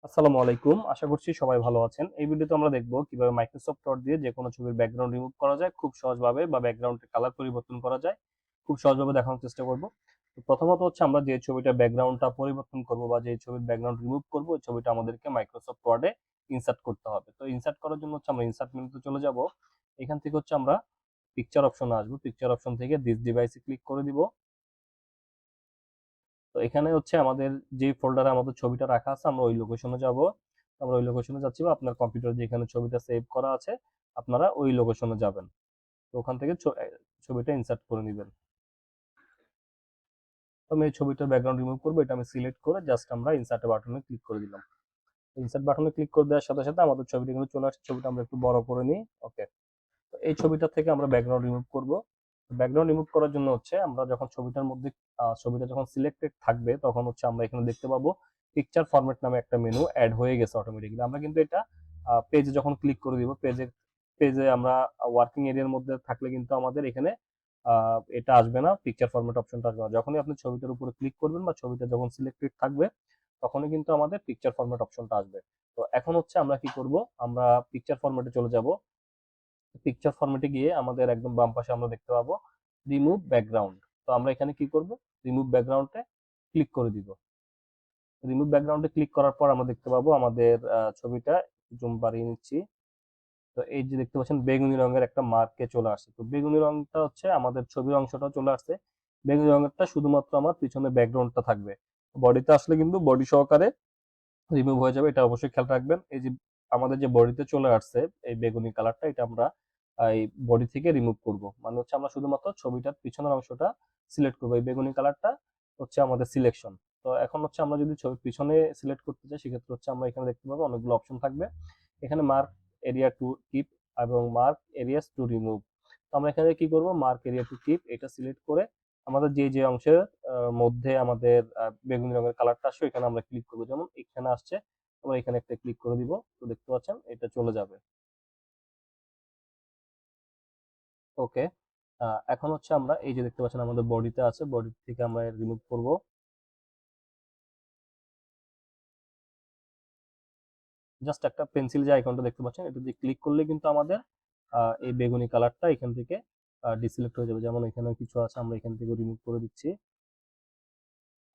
আসসালামু আলাইকুম, আশা করছি সবাই ভালো আছেন। এই ভিডিওতে আমরা দেখব কিভাবে মাইক্রোসফট ওয়ার্ড দিয়ে যে কোনো ছবির ব্যাকগ্রাউন্ড রিমুভ করা যায় খুব সহজভাবে, বা ব্যাকগ্রাউন্ডের কালার পরিবর্তন করা যায় খুব সহজভাবে দেখানোর চেষ্টা করব। তো প্রথমত হচ্ছে আমরা যে ছবিটার ব্যাকগ্রাউন্ডটা পরিবর্তন করব বা যে ছবির ব্যাকগ্রাউন্ড রিমুভ করব, ওই ছবিটা আমাদেরকে মাইক্রোসফট ওয়ার্ডে ইনসার্ট করতে হবে। তো ইনসার্ট করার জন্য হচ্ছে আমরা ইনসার্ট মেনুতে চলে যাব। এখান থেকে হচ্ছে আমরা পিকচার অপশনে আসবো। পিকচার অপশন থেকে দিস ডিভাইসে ক্লিক করে দিব। তো এখানে হচ্ছে আমাদের যে ফোল্ডারে আমাদের ছবিটা রাখা আছে, আমরা ওই লোকেশনে যাব। আমরা ওই লোকেশনে যাচ্ছি, বা আপনার কম্পিউটারে যেখানে ছবিটা সেভ করা আছে আপনারা ওই লোকেশনে যাবেন। তো ওখান থেকে ছবিটা ইনসার্ট করে নেবেন। তো আমি এই ছবিটার ব্যাকগ্রাউন্ড রিমুভ করবো, এটা আমি সিলেক্ট করে জাস্ট আমরা ইনসার্ট বাটনে ক্লিক করে দিলাম। ইনসার্ট বাটনে ক্লিক করে দেওয়ার সাথে সাথে আমাদের ছবিটা কিন্তু চলে আসছে। ছবিটা আমরা একটু বড় করে নিই। ওকে, তো এই ছবিটা থেকে আমরা ব্যাকগ্রাউন্ড রিমুভ করব। ব্যাকগ্রাউন্ড রিমুভ করার জন্য হচ্ছে আমরা যখন ছবিটার মধ্যে ছবিটা যখন সিলেক্টেড থাকবে, তখন হচ্ছে আমরা এখানে দেখতে পাবো পিকচার ফরম্যাট নামে একটা মেনু অ্যাড হয়ে গেছে অটোমেটিক্যালি। আমরা কিন্তু এটা পেজে যখন ক্লিক করে দিব, পেজে আমরা ওয়ার্কিং এরিয়ার মধ্যে থাকলে কিন্তু আমাদের এখানে এটা আসবে না, পিকচার ফরম্যাট অপশনটা আসবে না। যখনই আপনি ছবিটার উপরে ক্লিক করবেন বা ছবিটা যখন সিলেক্টেড থাকবে, তখনই কিন্তু আমাদের পিকচার ফরম্যাট অপশনটা আসবে। তো এখন হচ্ছে আমরা কি করব, আমরা পিকচার ফরম্যাটে চলে যাব। পিকচার ফরম্যাটে গিয়ে আমাদের একদম বাম পাশে আমরা দেখতে পাবো রিমুভ ব্যাকগ্রাউন্ড। তো আমরা এখানে কি করব, রিমুভ ব্যাকগ্রাউন্ডে ক্লিক করে দিব। রিমুভ ব্যাকগ্রাউন্ডে ক্লিক করার পর আমরা দেখতে পাবো আমাদের ছবিটা জুম বাড়িয়ে নিচ্ছি। তো এই যে দেখতে পাচ্ছেন বেগুনি রঙের একটা মার্কে চলে আসছে। তো বেগুনি রংটা হচ্ছে আমাদের ছবির অংশটা চলে আসছে। বেগুনি রঙেরটা শুধুমাত্র আমার পিছনে ব্যাকগ্রাউন্ডটা থাকবে। বডিতে আসলে কিন্তু বডি সহকারে রিমুভ হয়ে যাবে, এটা অবশ্যই খেয়াল রাখবেন। এই যে আমাদের যে বডিতে চলে আসছে এই বেগুনি কালারটা, এটা আমরা এই বডি থেকে রিমুভ করব। মানে হচ্ছে আমরা শুধুমাত্র ছবিটার পিছনের অংশটা সিলেক্ট করবো। এই বেগুনি কালারটা হচ্ছে আমাদের সিলেকশন। তো এখন হচ্ছে আমরা যদি ছবির পিছনে সিলেক্ট করতে চাই, সেক্ষেত্রে হচ্ছে আমরা এখানে দেখতে পাবো অনেকগুলো অপশন থাকবে। এখানে মার্ক এরিয়া টু কিপ এবং মার্ক এরিয়াস টু রিমুভ। তো আমরা এখানে কি করব, মার্ক এরিয়া টু কিপ এটা সিলেক্ট করে আমাদের যে যে অংশের মধ্যে আমাদের বেগুনি রঙের কালারটা আসবে এখানে আমরা ক্লিক করবো। যেমন এখানে আসছে, আমরা এখানে একটা ক্লিক করে দিব। তো দেখতে পাচ্ছেন এটা চলে যাবে। ওকে, এখন হচ্ছে আমরা এই যে দেখতে পাচ্ছেন আমাদের বডিতে আছে, বডি থেকে আমরা রিমুভ করব। জাস্ট একটা পেন্সিল যে আইকনটা দেখতে পাচ্ছেন, এটা দিয়ে ক্লিক করলে কিন্তু আমাদের এই বেগুনি কালারটা এখান থেকে ডিসিলেক্ট হয়ে যাবে। যেমন এখানে কিছু আছে, আমরা এখান থেকে রিমুভ করে দিচ্ছি।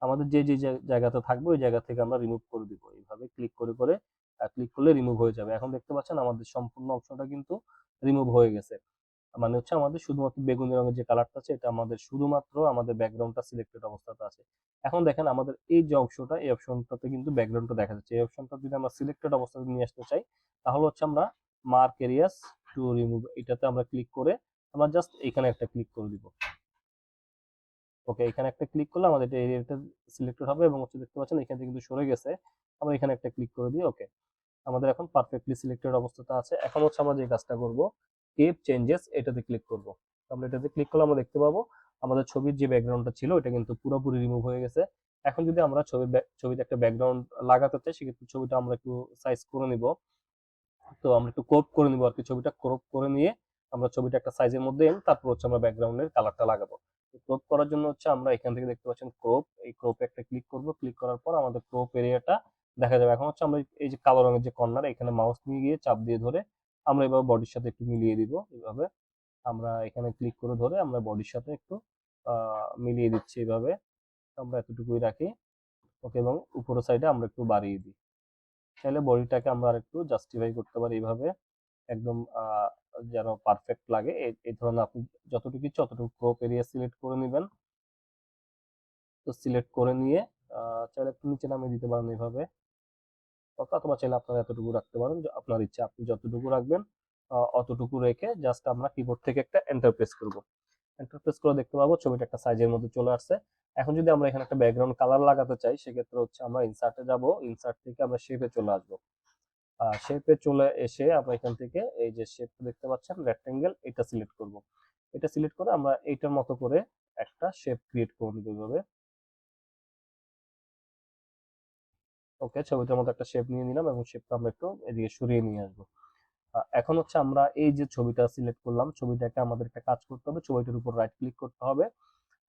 আমাদের যে যে জায়গাতে থাকবে ওই জায়গা থেকে আমরা রিমুভ করে দিব। এইভাবে ক্লিক করে করে ক্লিক করলে রিমুভ হয়ে যাবে। এখন দেখতে পাচ্ছেন আমাদের সম্পূর্ণ অংশটা কিন্তু রিমুভ হয়ে গেছে। মানে হচ্ছে আমাদের শুধুমাত্র বেগুনি রঙের যে কালারটা আছে, এটা আমাদের শুধুমাত্র আমাদের ব্যাকগ্রাউন্ডটা সিলেক্টেড অবস্থাতে আছে। এখন দেখেন আমাদের এই যে অংশটা, এই অপশনটাতে কিন্তু ব্যাকগ্রাউন্ডটা দেখা যাচ্ছে। এই অপশনটা যদি আমরা সিলেক্টেড অবস্থাতে নিয়ে আসতে চাই, তাহলে হচ্ছে আমরা মার্ক এরিয়াস টু রিমুভ এটাতে আমরা ক্লিক করে আমরা জাস্ট এখানে একটা ক্লিক করে দিব। ওকে, এখানে একটা ক্লিক করলে আমাদের এটা এরিয়াটা সিলেক্টেড হবে, এবং হচ্ছে দেখতে পাচ্ছেন এখান থেকে কিন্তু সরে গেছে। আমরা এখানে একটা ক্লিক করে দিই। ওকে, আমাদের এখন পারফেক্টলি সিলেক্টেড অবস্থাতে আছে। এখন হচ্ছে আমরা যে কাজটা করব, কেপ চেঞ্জেস এটাতে ক্লিক করব। আমরা এটাতে ক্লিক করলে আমরা দেখতে পাবো আমাদের ছবির যে ব্যাকগ্রাউন্ডটা ছিল এটা কিন্তু পুরোপুরি রিমুভ হয়ে গেছে। এখন যদি আমরা ছবিতে একটা ব্যাকগ্রাউন্ড লাগাতে চাই, সেক্ষেত্রে ছবিটা আমরা একটু সাইজ করে নিব। তো আমরা একটু ক্রপ করে নিব আর কি। ছবিটা ক্রপ করে নিয়ে আমরা ছবিটা একটা সাইজের মধ্যে এনে তারপর হচ্ছে আমরা ব্যাকগ্রাউন্ডের কালারটা লাগাবো। ক্রপ করার জন্য হচ্ছে আমরা এখান থেকে দেখতে পাচ্ছেন ক্রপ, এই ক্রপে একটা ক্লিক করব। ক্লিক করার পর আমাদের ক্রপ এরিয়াটা দেখা যাবে। এখন হচ্ছে আমরা এই যে কালো রঙের যে কর্নার, এখানে মাউস নিয়ে গিয়ে চাপ দিয়ে ধরে আমরা এভাবে বডির সাথে একটু মিলিয়ে দিব। এভাবে আমরা এখানে ক্লিক করে ধরে আমরা বডির সাথে একটু মিলিয়ে দিচ্ছি এইভাবে। আমরা এতটুকুই রাখি। ওকে, এবং উপরের সাইডে আমরা একটু বাড়িয়ে দিই। চাইলে বডিটাকে আমরা আরেকটু জাস্টিফাই করতে পারি এইভাবে, একদম যেন পারফেক্ট লাগে। এই ধরনের আপনি যতটুকু ইচ্ছে ততটুকু ক্রপ এরিয়া সিলেক্ট করে নেবেন। তো সিলেক্ট করে নিয়ে চাইলে একটু নিচে নামিয়ে দিতে পারেন এইভাবে, অথবা চাইলে আপনারা এতটুকু রাখতে পারেন, যে আপনার ইচ্ছা আপনি যতটুকু রাখবেন অতটুকু রেখে জাস্ট আমরা কিবোর্ড থেকে একটা এন্টার প্রেস করব। এন্টার প্রেস করে দেখতে পাবো ছবিটা একটা সাইজের মধ্যে চলে আসছে। এখন যদি আমরা এখানে একটা ব্যাকগ্রাউন্ড কালার লাগাতে চাই, সেক্ষেত্রে হচ্ছে আমরা ইনসার্টে যাব। ইনসার্ট থেকে আমরা শেপে চলে আসবো। শেপে চলে এসে আমরা এখান থেকে এই যে শেপটা দেখতে পাচ্ছেন রেক্টেঙ্গেল, এটা সিলেক্ট করব। এটা সিলেক্ট করে আমরা এইটার মতো করে একটা শেপ ক্রিয়েট করে নিব এইভাবে। ওকে, ছবিটার মতো একটা শেপ নিয়ে নিলাম, এবং শেপটা আমরা একটু এদিকে সরিয়ে নিয়ে আসবো। এখন হচ্ছে আমরা এই যে ছবিটা সিলেক্ট করলাম, ছবিটাকে আমাদের একটা কাজ করতে হবে। ছবিটার উপর রাইট ক্লিক করতে হবে।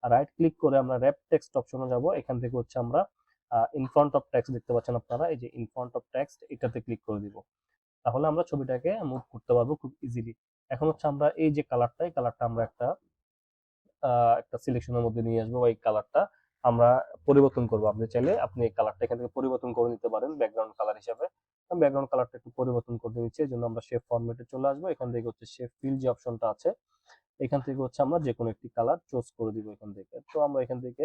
রাইট ক্লিক করে আমরা র‍্যাপ টেক্সট অপশনে যাব। এখান থেকে হচ্ছে আমরা ইন ফ্রন্ট অফ টেক্সট দেখতে পাচ্ছেন আপনারা, এই যে ইন ফ্রন্ট অফ টেক্সট এটাতে ক্লিক করে দিব। তাহলে আমরা ছবিটাকে মুভ করতে পারবো খুব ইজিলি। এখন হচ্ছে আমরা এই যে কালারটা, এই কালারটা আমরা একটা সিলেকশনের মধ্যে নিয়ে আসবো, বা এই কালারটা আমরা পরিবর্তন করবো। আপনি চাইলে আপনি এই কালারটা এখান থেকে পরিবর্তন করে নিতে পারেন ব্যাকগ্রাউন্ড কালার হিসাবে। ব্যাকগ্রাউন্ড কালারটা একটু পরিবর্তন করে নিচ্ছি, এই জন্য আমরা শেপ ফরম্যাটে চলে আসবো। এখান থেকে হচ্ছে শেপ ফিল যে অপশনটা আছে, এখান থেকে হচ্ছে আমরা যে কোনো একটি কালার চুজ করে দিব এখান থেকে। তো আমরা এখান থেকে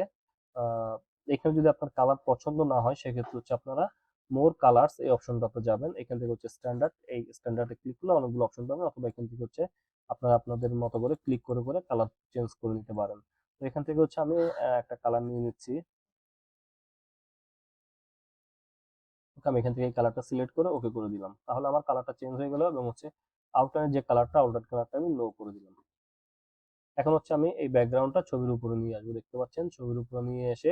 এখানে যদি আপনার কালার পছন্দ না হয়, সেক্ষেত্রে হচ্ছে আপনারা মোর কালার্স এই অপশনটাতে যাবেন। এখান থেকে হচ্ছে স্ট্যান্ডার্ড, এই স্ট্যান্ডার্ডে ক্লিক করলে অনেকগুলো অপশন পাবেন, অথবা এখান থেকে হচ্ছে আপনারা আপনাদের মতো করে ক্লিক করে করে কালার চেঞ্জ করে নিতে পারেন। তো এখান থেকে হচ্ছে আমি একটা কালার নিয়ে নিচ্ছি। আমি এখান থেকে এই কালারটা সিলেক্ট করে ওকে করে দিলাম। তাহলে আমার কালারটা চেঞ্জ হয়ে গেল, এবং হচ্ছে আউটলাইনের যে কালারটা, আউটলাইন কালারটা আমি লো করে দিলাম। এখন হচ্ছে আমি এই ব্যাকগ্রাউন্ডটা ছবির উপরে নিয়ে আসবো। দেখতে পাচ্ছেন ছবির উপরে নিয়ে এসে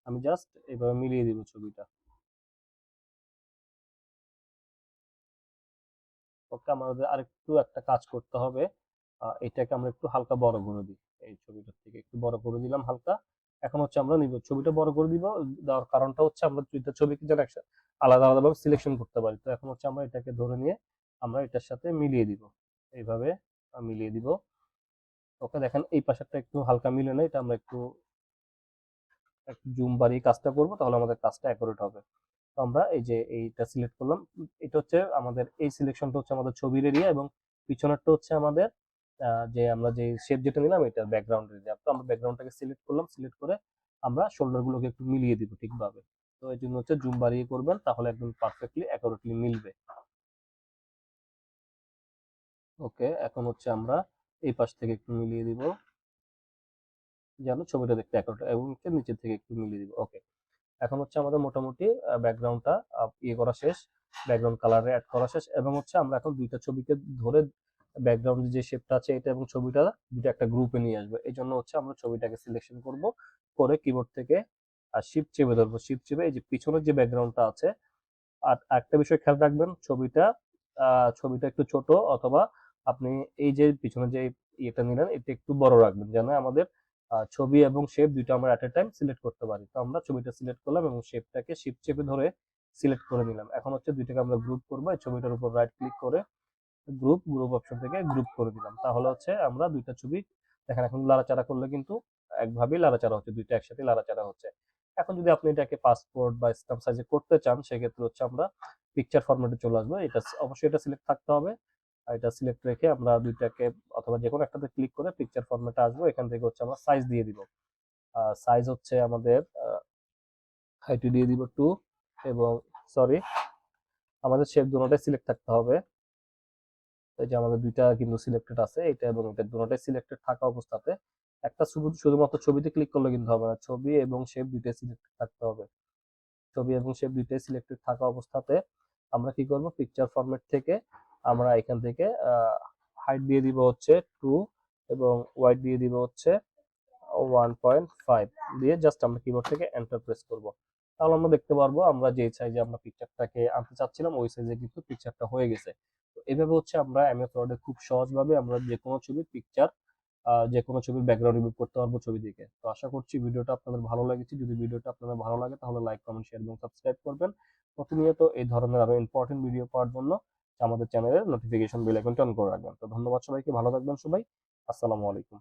আমি জাস্ট এইভাবে মিলিয়ে দিব ছবিটা। ওকে, আমাদের আরেকটু একটা কাজ করতে হবে। এটাকে আমরা একটু হালকা বড় করে দিই, এই ছবিটার থেকে একটু বড় করে দিলাম হালকা। এখন হচ্ছে আমরা নিব ছবিটা বড় করে দিব, দেওয়ার কারণটা হচ্ছে আমরা দুইটা ছবিকে যেন একসাথে আলাদা আলাদা ভাবে সিলেকশন করতে পারি। তো এখন হচ্ছে আমরা এটাকে ধরে নিয়ে আমরা এটার সাথে মিলিয়ে দিব, এইভাবে মিলিয়ে দিব। ওকে, দেখেন এই পাশেরটা একটু হালকা মিলে নেই, এটা আমরা একটু একটু জুম বাড়িয়ে কাজটা করব, তাহলে আমাদের কাজটা অ্যাকুরেট হবে। তো আমরা এই যে এইটা সিলেক্ট করলাম, এটা হচ্ছে আমাদের এই সিলেকশনটা হচ্ছে আমাদের ছবির এরিয়া, এবং পিছনেরটা হচ্ছে আমাদের যে আমরা যে শেপ যেটা নিলাম এটার ব্যাকগ্রাউন্ড এরিয়া। তো আমরা ব্যাকগ্রাউন্ডটাকে সিলেক্ট করলাম, সিলেক্ট করে আমরা শোল্ডার গুলোকে একটু মিলিয়ে দিব ঠিকভাবে। তো এই জন্য হচ্ছে জুম বাড়িয়ে করবেন, তাহলে একদম পারফেক্টলি অ্যাকুরেটলি মিলবে। ওকে, এখন হচ্ছে আমরা এই পাশ থেকে একটু মিলিয়ে দিব, যেন ছবিটা দেখতে অ্যাকুরেট, এবং নিচের থেকে একটু মিলিয়ে দিব। ওকে, এখন হচ্ছে আমাদের মোটামুটি ব্যাকগ্রাউন্ডটা ইয়ে করা শেষ, ব্যাকগ্রাউন্ড কালারে অ্যাড করা শেষ। এবং হচ্ছে আমরা এখন দুইটা ছবিকে ধরে ব্যাকগ্রাউন্ডে যে শেপটা আছে এটা এবং ছবিটা দুটো একটা গ্রুপে নিয়ে আসবো। এই জন্য হচ্ছে আমরা ছবিটাকে সিলেকশন করব, করে কিবোর্ড থেকে শিফট চেপে ধরবো, শিফট চেপে এই যে পিছনের যে ব্যাকগ্রাউন্ডটা আছে। আর একটা বিষয় খেয়াল রাখবেন, ছবিটা একটু ছোট, অথবা আপনি এই যে পিছনে যে ইয়েটা নিলেন এটা একটু বড় রাখবেন, যেন আমাদের ছবি এবং শেপ দুইটা আমরা এট এ টাইম সিলেক্ট করতে পারি। তো আমরা ছবিটা সিলেক্ট করলাম এবং শেপটাকে শিফট চেপে ধরে সিলেক্ট করে নিলাম। এখন হচ্ছে দুইটাকে আমরা গ্রুপ করবো, এই ছবিটার উপর রাইট ক্লিক করে গ্রুপ অপশন থেকে গ্রুপ করে দিলাম। তাহলে হচ্ছে আমরা দুইটা ছবি দেখেন, এখন লাড়াচাড়া করলে কিন্তু একভাবেই লাড়াচাড়া হচ্ছে, দুইটা একসাথে লাড়াচাড়া হচ্ছে। এখন যদি আপনি এটাকে পাসপোর্ট বা স্ট্যাম্প সাইজে করতে চান, সেক্ষেত্রে হচ্ছে আমরা পিকচার ফরম্যাটে চলে আসবো। এটা অবশ্যই এটা সিলেক্ট থাকতে হবে। আর এটা সিলেক্ট রেখে আমরা দুইটাকে অথবা যে কোনো একটাতে ক্লিক করে পিকচার ফরম্যাটে আসবো। এখান থেকে হচ্ছে আমরা সাইজ দিয়ে দিব। সাইজ হচ্ছে আমাদের হাইট দিয়ে দিব 2, এবং সরি, আমাদের শেপ দুটোটাই সিলেক্ট থাকতে হবে। এই যে আমাদের দুইটা কিন্তু সিলেক্টেড আছে, এটা এবং এটা দুটোটাই সিলেক্টেড থাকা অবস্থাতে একটা শুধুমাত্র ছবিতে ক্লিক করলে কিন্তু হবে না, ছবি এবং শেপ দুইটাই সিলেক্টেড থাকতে হবে। ছবি এবং শেপ দুইটাই সিলেক্টেড থাকা অবস্থাতে আমরা কি করব, পিকচার ফরম্যাট থেকে আমরা এখান থেকে হাইট দিয়ে দিব হচ্ছে 2, এবং ওয়াইড দিয়ে দিব হচ্ছে 1.5 দিয়ে জাস্ট আমরা কিবোর্ড থেকে এন্টার প্রেস করব। তাহলে আমরা দেখতে পারবো আমরা যে সাইজে আমরা পিকচারটাকে আনতে চাচ্ছিলাম ওই সাইজে কিন্তু পিকচারটা হয়ে গেছে। তো এভাবে হচ্ছে আমরা এমএস ওয়ার্ডে খুব সহজভাবে আমরা যে কোনো ছবির পিকচার, যে কোনো ছবির ব্যাকগ্রাউন্ড রিমুভ করতে পারবো ছবি থেকে। তো আশা করছি ভিডিওটা আপনাদের ভালো লেগেছে। যদি ভিডিওটা আপনাদের ভালো লাগে তাহলে লাইক, কমেন্ট, শেয়ার এবং সাবস্ক্রাইব করবেন। প্রতিনিয়ত এই ধরনের আরো ইম্পর্টেন্ট ভিডিও পাওয়ার জন্য আমাদের চ্যানেলের নোটিফিকেশন বেল আইকনটা অন করে রাখবেন। তো ধন্যবাদ সবাইকে, ভালো থাকবেন সবাই। আসসালামু আলাইকুম।